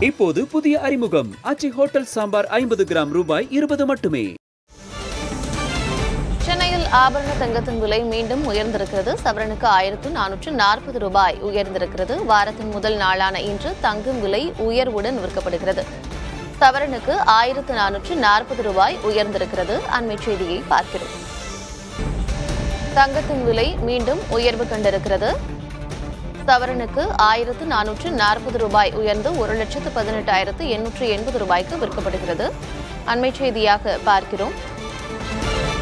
இப்போது புதிய அறிமுகம் ஆச்சி ஹோட்டல் சாம்பார் 50 கிராம் ரூபாய் 20 மட்டுமே. சென்னையில் ஆபரண தங்கத்தின் விலை மீண்டும் உயர்ந்திருக்கிறது. சவரனுக்கு 1440 ரூபாய் உயர்ந்திருக்கிறது. வாரத்தின் முதல் நாளான இன்று தங்கம் விலை உயர்வுடன் விற்கப்படுகிறது. சவரனுக்கு 1440 ரூபாய் உயர்ந்திருக்கிறது. அண்மை செய்தியை பார்க்கிறோம். தங்கத்தின் விலை மீண்டும் உயர்வு கண்டிருக்கிறது. சவரனுக்கு 1440 ரூபாய் உயர்ந்து 1,18,880 ரூபாய்க்கு விற்கப்படுகிறது. அண்மை செய்தியாக பார்க்கிறோம்.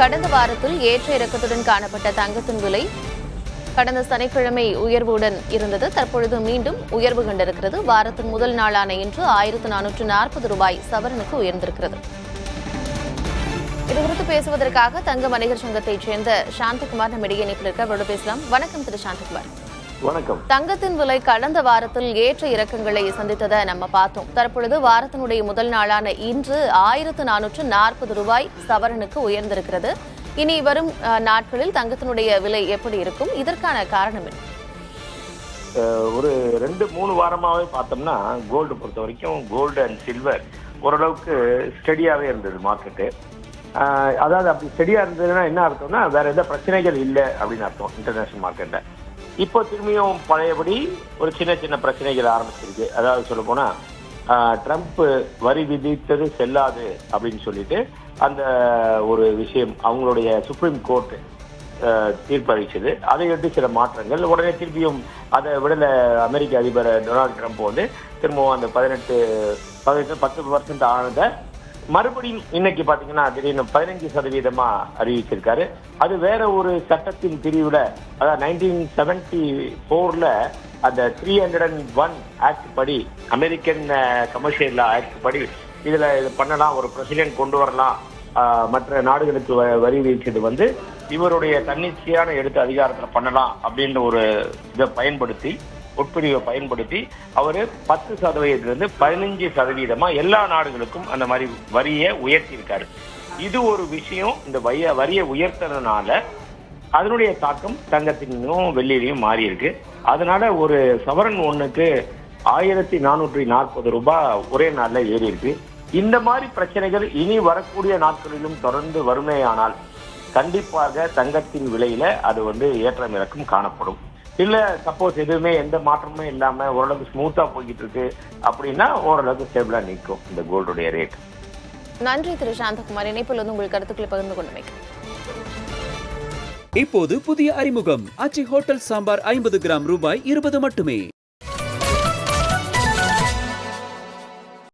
கடந்த வாரத்தில் ஏற்ற இறக்கத்துடன் காணப்பட்ட தங்கத்தின் விலை கடந்த சனிக்கிழமை உயர்வுடன் இருந்தது. தற்பொழுது மீண்டும் உயர்வு கண்டிருக்கிறது. வாரத்தின் முதல் நாளான இன்று 1440 ரூபாய் சவரனுக்கு உயர்ந்திருக்கிறது. இதுகுறித்து பேசுவதற்காக தங்க வணிகர் சங்கத்தைச் சேர்ந்த சாந்தகுமார் நம்மிடையே இணைப்பில் இருக்க அவரோடு பேசலாம். வணக்கம் திரு சாந்தகுமார். வணக்கம். தங்கத்தின் விலை கடந்த வாரத்தில் ஏற்ற இறக்கங்களை சந்தித்ததை நம்ம பார்த்தோம். தற்பொழுது வாரத்தினுடைய முதல் நாளான இன்று 1440 ரூபாய் சவரனுக்கு உயர்ந்திருக்கிறது. இனி வரும் நாட்களில் தங்கத்தினுடைய விலை எப்படி இருக்கும்? இதற்கான காரணம் என்ன? ஒரு 2-3 வாரமாவே பார்த்தோம்னா கோல்டு பொறுத்த வரைக்கும் கோல்டு அண்ட் சில்வர் ஓரளவுக்கு ஸ்டெடியாவே இருந்தது மார்க்கெட்டு. அதாவது அப்படி ஸ்டெடியா இருந்ததுன்னா என்ன அர்த்தம்னா வேற எந்த பிரச்சனைகள் இல்லை அப்படின்னு அர்த்தம் இன்டர்நேஷனல் மார்க்கெட்ல. இப்போ திரும்பியும் பழையபடி ஒரு சின்ன சின்ன பிரச்சனைகள் ஆரம்பிச்சிருக்கு. அதாவது சொல்ல போனா ட்ரம்ப் வரி விதித்தது செல்லாது அப்படின்னு சொல்லிட்டு அந்த ஒரு விஷயம் அவங்களுடைய சுப்ரீம் கோர்ட் தீர்ப்பளிச்சது. அதையொட்டி சில மாற்றங்கள் உடனே திரும்பியும் அதை விடல அமெரிக்க அதிபர் டொனால்டு ட்ரம்ப் வந்து திரும்பவும் அந்த 10% ஆனதை மறுபடியும் இன்னைக்கு பாத்தீங்கன்னா திடீர்னு 15% அறிவிச்சிருக்காரு. அது வேற ஒரு சட்டத்தின் பிரிவுல, அதாவது 1974ல அந்த 301 ஆக்ட் படி, அமெரிக்கன் கமர்ஷியல் ஆக்ட் படி இதுல இது பண்ணலாம், ஒரு பிரசிடென்ட் கொண்டு வரலாம், மற்ற நாடுகளுக்கு வரி விதிச்சது வந்து இவருடைய தன்னிச்சையான எடுத்து அதிகாரத்துல பண்ணலாம் அப்படின்ற ஒரு இதை பயன்படுத்தி, உட்பிரிவை பயன்படுத்தி அவரு 10%லிருந்து 15% எல்லா நாடுகளுக்கும் அந்த மாதிரி வரியை உயர்த்தி இருக்காரு. இது ஒரு விஷயம். இந்த வரியை உயர்த்ததுனால அதனுடைய தாக்கம் தங்கத்தினும் வெள்ளியிலையும் மாறி இருக்கு. அதனால ஒரு சவரன் ஒண்ணுக்கு 1440 ரூபாய் ஒரே நாள்ல ஏறி இருக்கு. இந்த மாதிரி பிரச்சனைகள் இனி வரக்கூடிய நாட்களிலும் தொடர்ந்து வருமேயானால் கண்டிப்பாக தங்கத்தின் விலையில அது வந்து ஏற்றம் இறக்கம் காணப்படும். இல்ல சப்போஸ் எதுவுமே எந்த மாற்றமுமே இல்லாம ஓரளவுக்கு ஸ்மூத்தா போய்கிட்டு இருக்கு அப்படின்னா ஓரளவுக்கு ஸ்டேபிளா நிற்கும் இந்த கோல்டுடைய ரேட். நன்றி திரு சாந்தகுமார். இணைப்பில் வந்து உங்கள் கருத்துக்களை பகிர்ந்து கொண்டமை. இப்போது புதிய அறிமுகம் ஆச்சி ஹோட்டல் சாம்பார் 50 கிராம் ரூபாய் 20 மட்டுமே.